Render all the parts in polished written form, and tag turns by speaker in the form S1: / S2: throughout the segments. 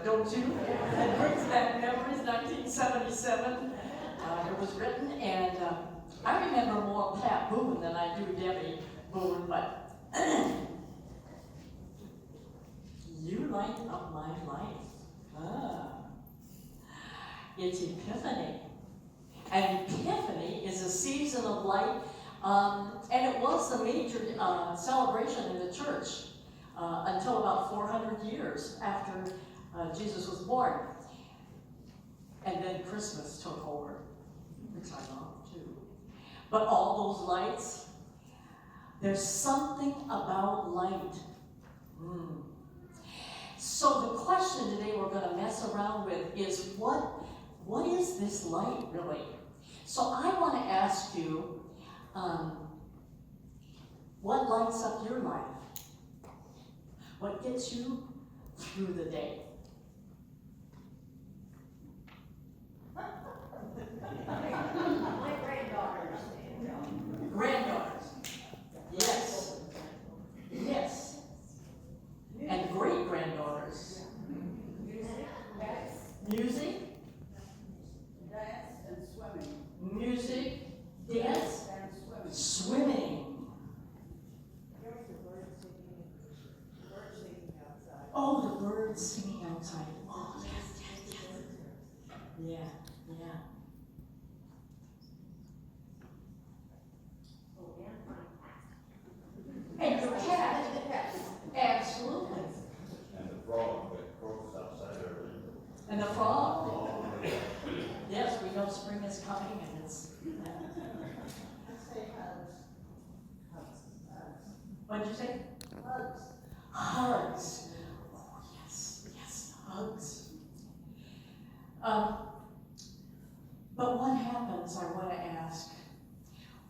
S1: don't you? It brings back memories. 1977, it was written, and I remember more Pat Boone than I do Debbie Boone, but you light up my life. It's Epiphany. And Epiphany is a season of light, and it was the major celebration in the church until about 400 years after Jesus was born. And then Christmas took over, which I love too. But all those lights, there's something about light. So the question today we're going to mess around with is what is this light really? So I want to ask you, what lights up your life? What gets you through the day?
S2: My granddaughters.
S1: Granddaughters. Yes. Yes. And great-granddaughters. Music.
S2: Dance and swimming.
S1: Music, dance,
S2: And swimming.
S1: swimming.
S2: There's the birds singing outside.
S1: Oh, the birds singing outside. Oh, yes, yes, yes. Yeah, yeah. And your cat. Absolutely.
S3: And the frog that croaks outside our window.
S1: And the frog. Yes, we know spring is coming and it's.
S2: I say hugs. Hugs.
S1: What did you say?
S2: Hugs.
S1: Hugs. Oh, yes, yes, hugs. But what happens, I want to ask,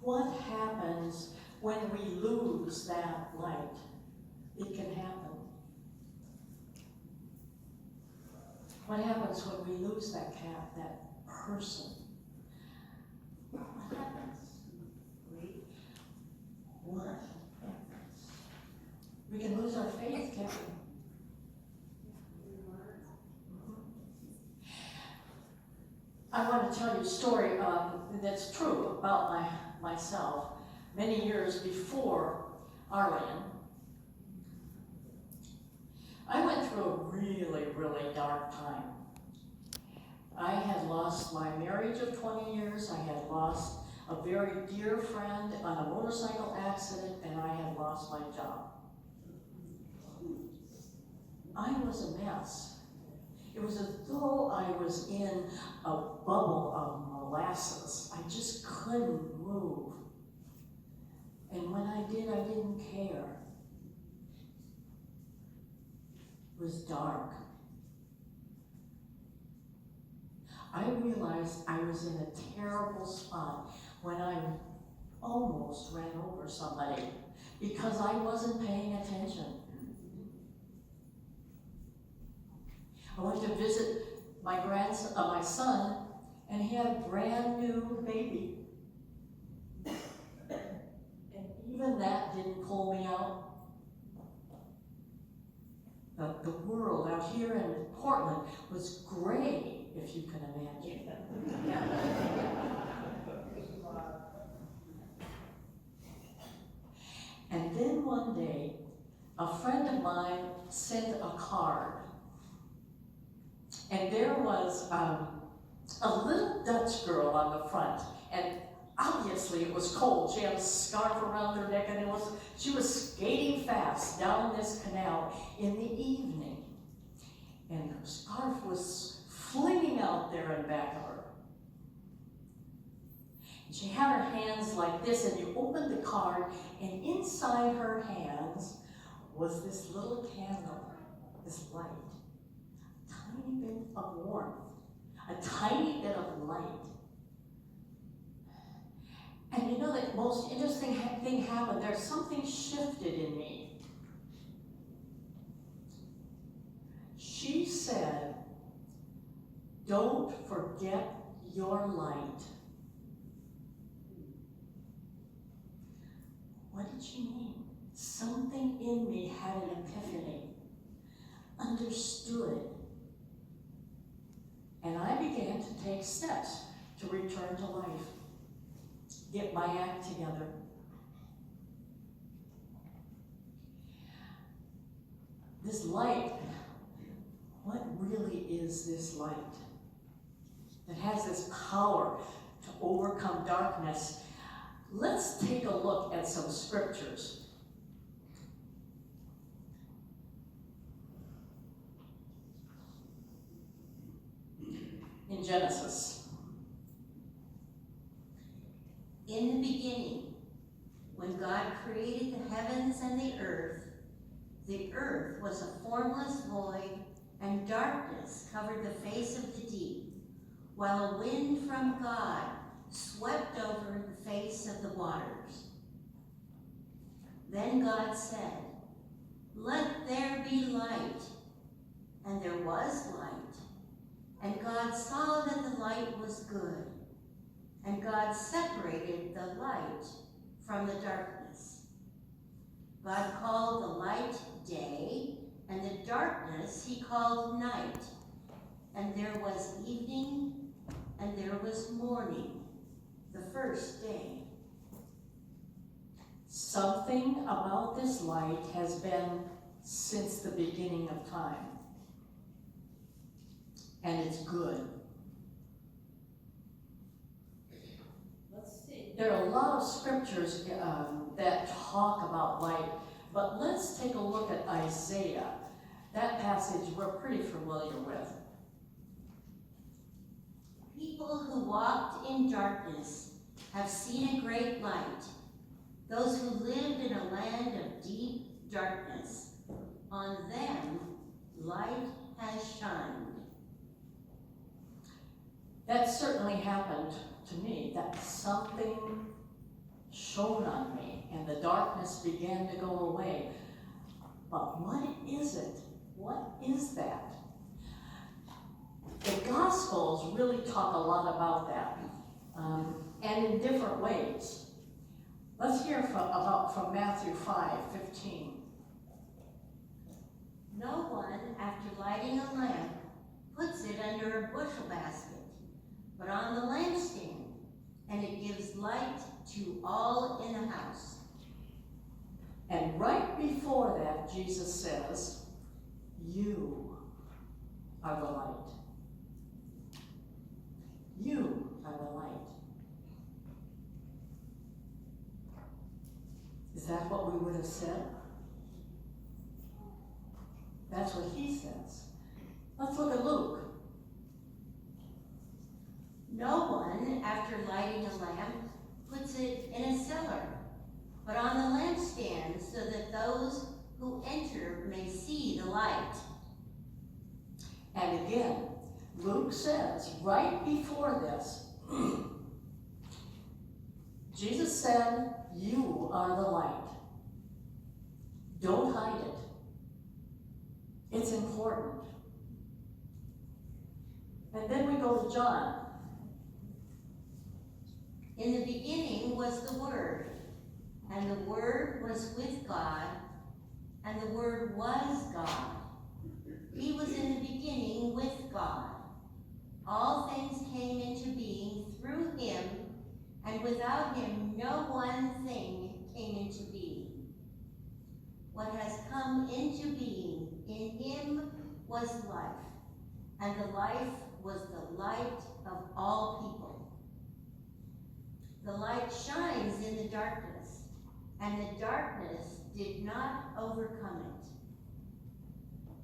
S1: what happens when we lose that light? It can happen. What happens when we lose that person? What happens? What happens? We can lose our faith, can't we? I want to tell you a story that's true about myself. Many years before Arlen, I went through a really, really dark time. I had lost my marriage of 20 years. I had lost a very dear friend on a motorcycle accident, and I had lost my job. I was a mess. It was as though I was in a bubble of molasses. I just couldn't move. And when I did, I didn't care. It was dark. I realized I was in a terrible spot when I almost ran over somebody because I wasn't paying attention. I went to visit my son, and he had a brand new baby. And even that didn't pull me out. The world out here in Portland was gray, if you can imagine. And then one day, a friend of mine sent a card. And there was a little Dutch girl on the front, and obviously it was cold. She had a scarf around her neck, and she was skating fast down this canal in the evening. And her scarf was flinging out there in back of her. And she had her hands like this, and you opened the card, and inside her hands was this little candle, this light. Tiny bit of warmth, a tiny bit of light. And you know, the most interesting thing happened. There's something shifted in me. She said, "Don't forget your light." What did she mean? Something in me had an epiphany, understood And I began to take steps to return to life, get my act together. This light, what really is this light that has this power to overcome darkness? Let's take a look at some scriptures. In Genesis.
S4: In the beginning, when God created the heavens and the earth was a formless void, and darkness covered the face of the deep, while a wind from God swept over the face of the waters. Then God said, "Let there be light," and there was light. And God saw that the light was good, and God separated the light from the darkness. God called the light day, and the darkness he called night. And there was evening, and there was morning, the first day.
S1: Something about this light has been since the beginning of time. And it's good.
S4: Let's see.
S1: There are a lot of scriptures that talk about light, but let's take a look at Isaiah. That passage we're pretty familiar with.
S4: People who walked in darkness have seen a great light. Those who lived in a land of deep darkness, on them light has shined.
S1: That certainly happened to me, that something shone on me and the darkness began to go away. But what is it? What is that? The Gospels really talk a lot about that, and in different ways. Let's hear from Matthew 5:15.
S4: No one, after lighting a lamp, puts it under a bushel basket, but on the lampstand, and it gives light to all in the house.
S1: And right before that, Jesus says, "You are the light. You are the light." Is that what we would have said? That's what he says. Let's look at Luke.
S4: No one, after lighting a lamp, puts it in a cellar, but on the lampstand, so that those who enter may see the light.
S1: And again, Luke says, right before this, Jesus said, "You are the light." Don't hide it. It's important. And then we go to John.
S4: In the beginning was the Word, and the Word was with God, and the Word was God. He was in the beginning with God. All things came into being through him, and without him no one thing came into being. What has come into being in him was life, and the life was the light of all people. The light shines in the darkness, and the darkness did not overcome it.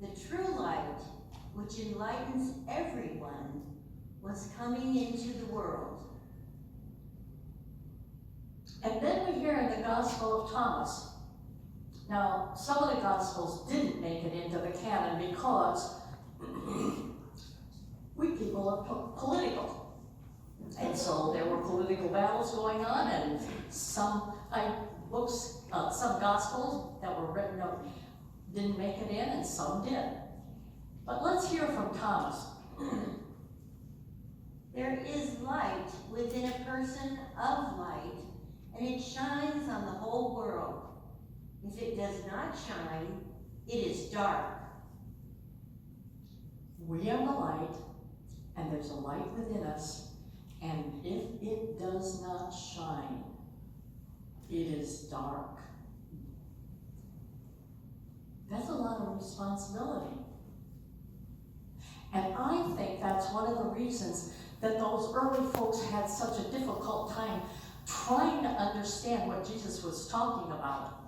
S4: The true light, which enlightens everyone, was coming into the world.
S1: And then we hear in the Gospel of Thomas. Now, some of the Gospels didn't make it into the canon because we people are political. And so there were political battles going on, and some Gospels that were written up didn't make it in, and some did. But let's hear from Thomas.
S4: There is light within a person of light, and it shines on the whole world. If it does not shine, it is dark.
S1: We are the light, And there's a light within us, and if it does not shine, it is dark. That's a lot of responsibility. And I think that's one of the reasons that those early folks had such a difficult time trying to understand what Jesus was talking about.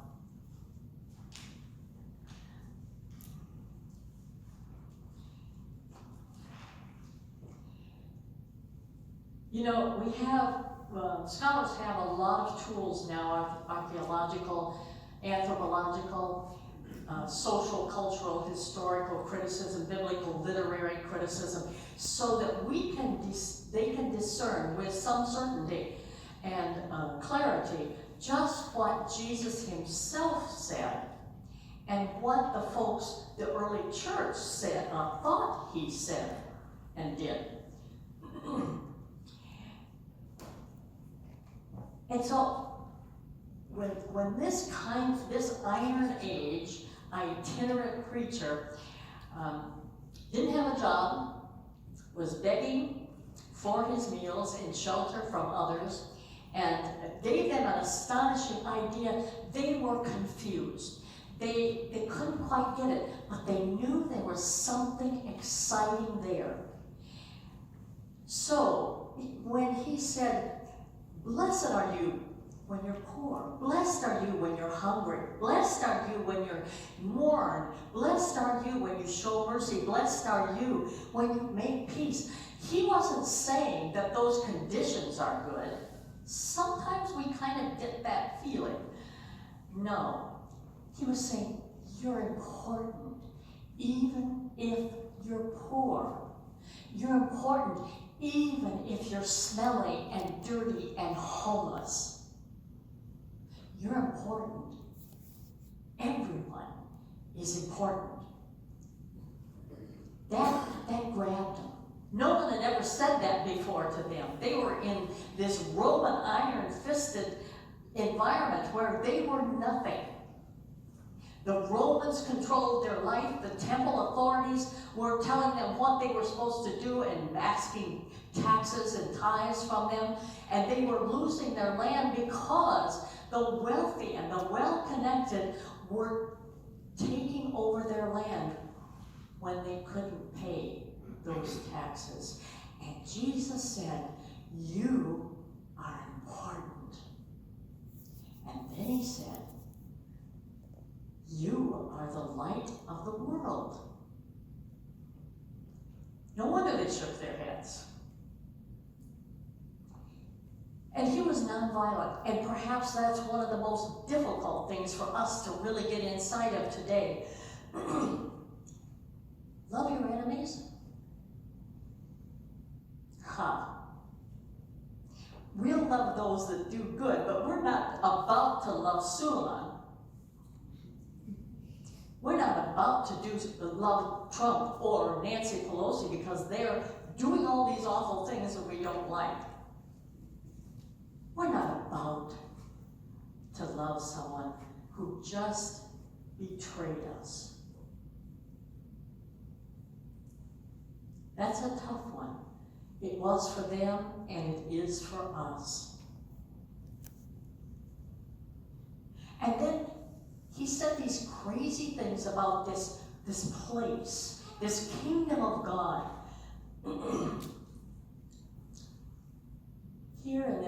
S1: You know, we have, scholars have a lot of tools now, archaeological, anthropological, social, cultural, historical criticism, biblical, literary criticism, so that they can discern with some certainty and clarity just what Jesus himself said and what the folks, the early church said, thought he said and did. And so, when this Iron Age itinerant preacher didn't have a job, was begging for his meals and shelter from others, and gave them an astonishing idea, they were confused. They couldn't quite get it, but they knew there was something exciting there. So, when he said, "Blessed are you when you're poor. Blessed are you when you're hungry. Blessed are you when you're mourn. Blessed are you when you show mercy. Blessed are you when you make peace." He wasn't saying that those conditions are good. Sometimes we kind of get that feeling. No. He was saying, you're important, even if you're poor. You're important, even if you're smelly and dirty and homeless. You're important. Everyone is important. That grabbed them. No one had ever said that before to them. They were in this Roman iron-fisted environment where they were nothing. The Romans controlled their life. The temple authorities were telling them what they were supposed to do and asking taxes and tithes from them. And they were losing their land because the wealthy and the well-connected were taking over their land when they couldn't pay those taxes. And Jesus said, you are important. And then he said, you are the light of the world. No wonder they shook their heads. And he was nonviolent, and perhaps that's one of the most difficult things for us to really get inside of today. Love your enemies? We'll love those that do good, but we're not about to love Suleiman. We're not about to love Trump or Nancy Pelosi because they're doing all these awful things that we don't like. We're not about to love someone who just betrayed us. That's a tough one. It was for them, and it is for us. And then he said these crazy things about this place, this kingdom of God. Here in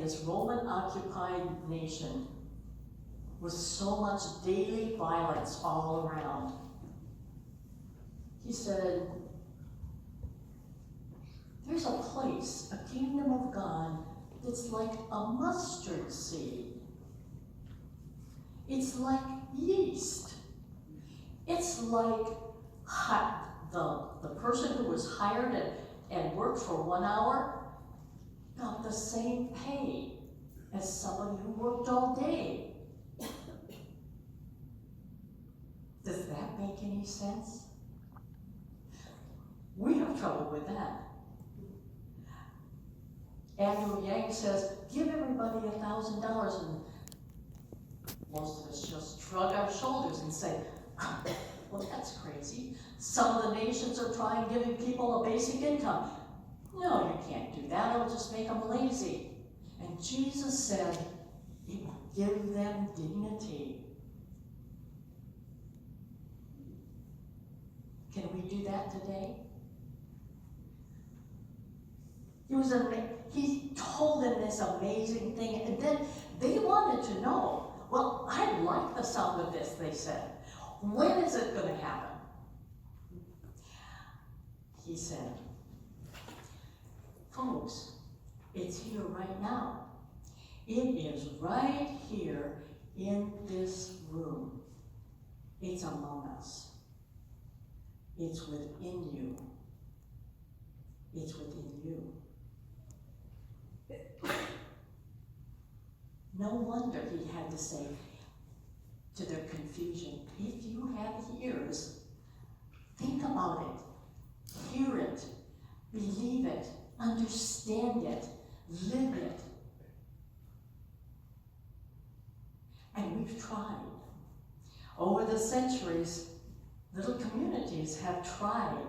S1: this Roman-occupied nation was so much daily violence all around. He said, there's a place, a kingdom of God, that's like a mustard seed. It's like yeast. It's like the person who was hired and worked for 1 hour got the same pay as somebody who worked all day. Does that make any sense? We have trouble with that. Andrew Yang says, give everybody $1,000, and most of us just shrug our shoulders and say, well, that's crazy. Some of the nations are trying giving people a basic income. No, you can't do that. It'll just make them lazy. And Jesus said, it will give them dignity. Can we do that today? He told them this amazing thing, and then they wanted to know, well, I like the sound of this, they said. When is it going to happen? He said, folks, it's here right now. It is right here in this room. It's among us. It's within you. It's within you. No wonder he had to say to their confusion, if you have ears, think about it, hear it, believe it, understand it, live it. And we've tried. Over the centuries, little communities have tried.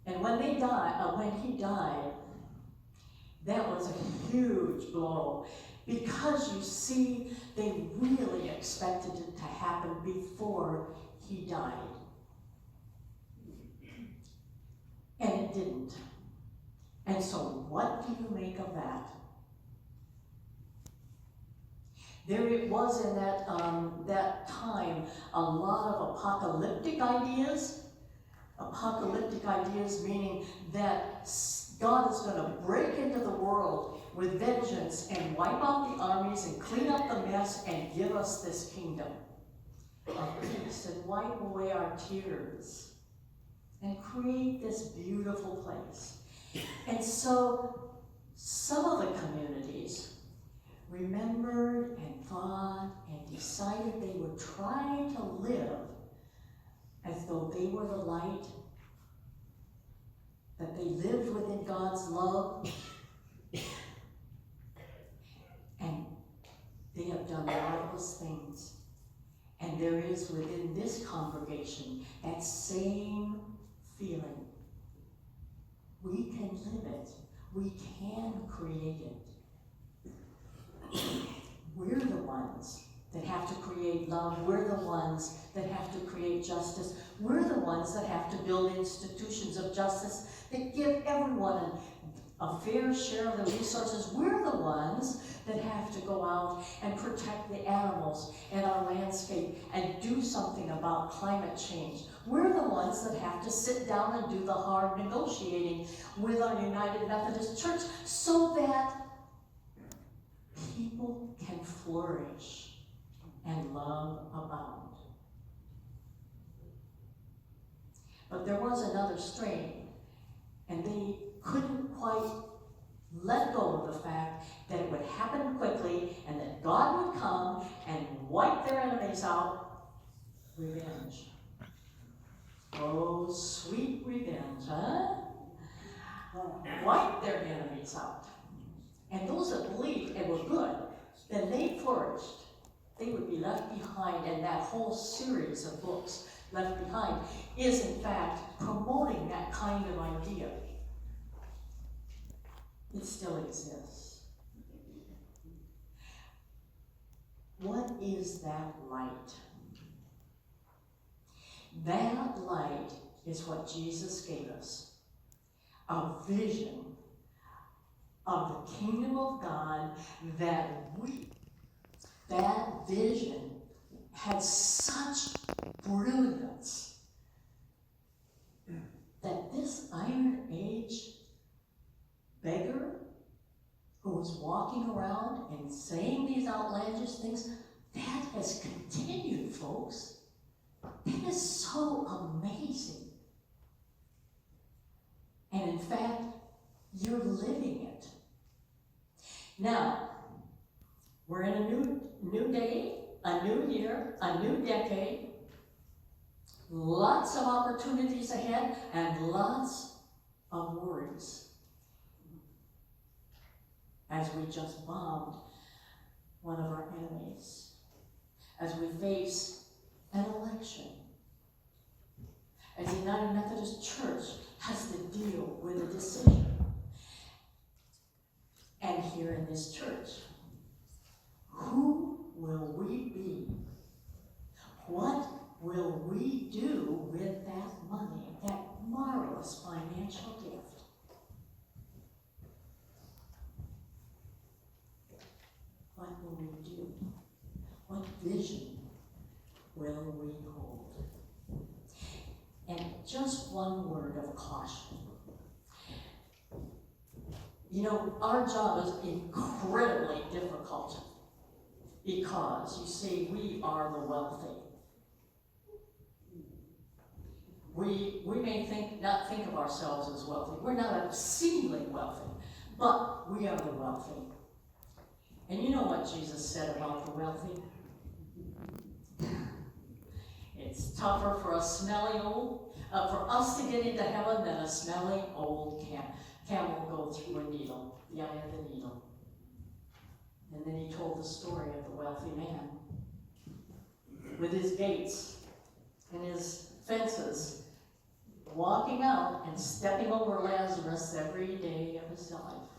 S1: And when he died, that was a huge blow, because you see, they really expected it to happen before he died. And it didn't. And so what do you make of that? There it was in that time, a lot of apocalyptic ideas. Apocalyptic ideas meaning that God is going to break into the world with vengeance and wipe out the armies and clean up the mess and give us this kingdom of peace and wipe away our tears and create this beautiful place. And so some of the communities remembered and thought and decided they would try to live as though they were the light, that they lived within God's love. And they have done marvelous things. And there is within this congregation that same feeling. We can live it. We can create it. We're the ones that have to create love. We're the ones that have to create justice. We're the ones that have to build institutions of justice that give everyone a fair share of the resources. We're the ones that have to go out and protect the animals and our landscape and do something about climate change. We're the ones that have to sit down and do the hard negotiating with our United Methodist Church so that people can flourish and love abound. But there was another strain, and they couldn't quite let go of the fact that it would happen quickly and that God would come and wipe their enemies out. Revenge. Oh, sweet revenge, huh? Wipe their enemies out. And those that believed and were good, then they flourished. They would be left behind, and that whole series of books, Left Behind, is in fact promoting that kind of idea. It still exists. What is that light? That light is what Jesus gave us. A vision of the kingdom of God that vision had such brilliance that this Iron Age beggar who was walking around and saying these outlandish things, that has continued, folks. That is so amazing. And in fact, you're living it. Now, we're in a new day, a new year, a new decade, lots of opportunities ahead, and lots of worries. As we just bombed one of our enemies as we face an election. As the United Methodist Church has to deal with a decision. And here in this church, who will we be? What will we do with that money, that marvelous financial gift? What will we do? What vision will we hold? And just one word of caution. You know, our job is incredibly difficult because, you see, we are the wealthy. We may not think of ourselves as wealthy. We're not exceedingly wealthy, but we are the wealthy. And you know what Jesus said about the wealthy? It's tougher for for us to get into heaven than a smelly old camel go through a needle, the eye of the needle. And then he told the story of the wealthy man with his gates and his fences, walking out and stepping over Lazarus every day of his life.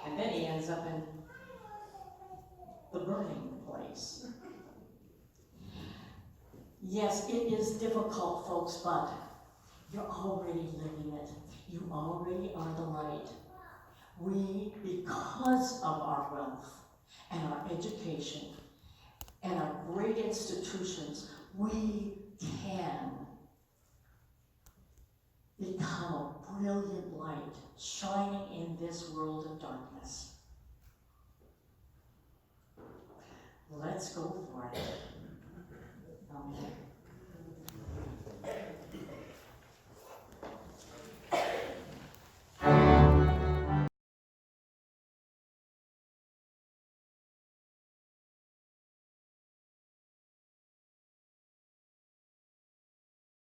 S1: And then he ends up in the burning place. Yes, it is difficult, folks, but you're already living it. You already are the light. We, because of our wealth and our education and our great institutions, we can become a brilliant light shining in this world of darkness. Let's go for it.